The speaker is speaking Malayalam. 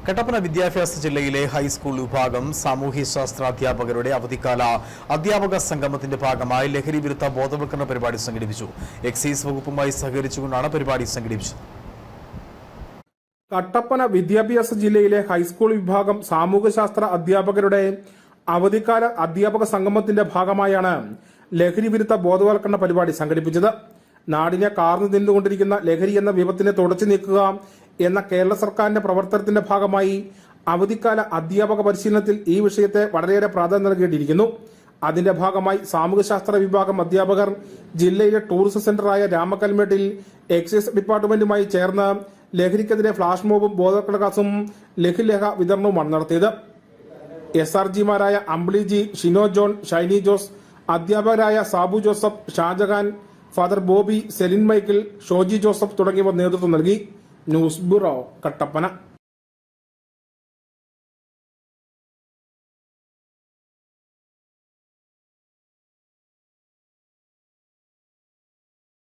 കട്ടപ്പന വിദ്യാഭ്യാസ ജില്ലയിലെ ഹൈസ്കൂൾ വിഭാഗം സാമൂഹ്യശാസ്ത്ര അധ്യാപകരുടെ അവധിക്കാല അധ്യാപക സംഗമത്തിന്റെ ഭാഗമായി ലഹരി വിരുദ്ധ ബോധവൽക്കരണ പരിപാടി സംഘടിപ്പിച്ചു. എക്സൈസ് വകുപ്പുമായി സഹകരിച്ചുകൊണ്ടാണ് പരിപാടി സംഘടിപ്പിച്ചത്. കട്ടപ്പന വിദ്യാഭ്യാസ ജില്ലയിലെ ഹൈസ്കൂൾ വിഭാഗം സാമൂഹ്യശാസ്ത്ര അധ്യാപകരുടെ അവധിക്കാല അധ്യാപക സംഗമത്തിന്റെ ഭാഗമായാണ് ലഹരി വിരുദ്ധ ബോധവൽക്കരണ പരിപാടി സംഘടിപ്പിച്ചത്. നാടിനെ കാർന്നു തിന്നുകൊണ്ടിരിക്കുന്ന ലഹരി എന്ന വിപത്തിനെ തുടച്ചു നീക്കുക എന്ന കേരള സർക്കാരിന്റെ പ്രവർത്തനത്തിന്റെ ഭാഗമായി അവധിക്കാല അധ്യാപക പരിശീലനത്തിൽ ഈ വിഷയത്തെ വളരെയേറെ പ്രാധാന്യം നൽകിയിരിക്കുന്നു. അതിന്റെ ഭാഗമായി സാമൂഹ്യശാസ്ത്ര വിഭാഗം അധ്യാപകർ ജില്ലയിലെ ടൂറിസം സെന്ററായ രാമക്കൽമേട്ടിൽ എക്സൈസ് ഡിപ്പാർട്ട്മെന്റുമായി ചേർന്ന് ലഹരിക്കെതിരെ ഫ്ലാഷ് മോബും ബോധവൽക്കരണ ക്ലാസും ലഘുലേഖ വിതരണവുമാണ് നടത്തിയത്. SRGമാരായ അമ്പിളി ജി, ഷിനോ ജോൺ, ഷൈനി ജോസ്, അധ്യാപകരായ Sabu Joseph, Shajahan, father Bobby, Celine Michael, Shoji Joseph തുടങ്ങിയവർ നേതൃത്വം നൽകി. News bureau, Kattappana.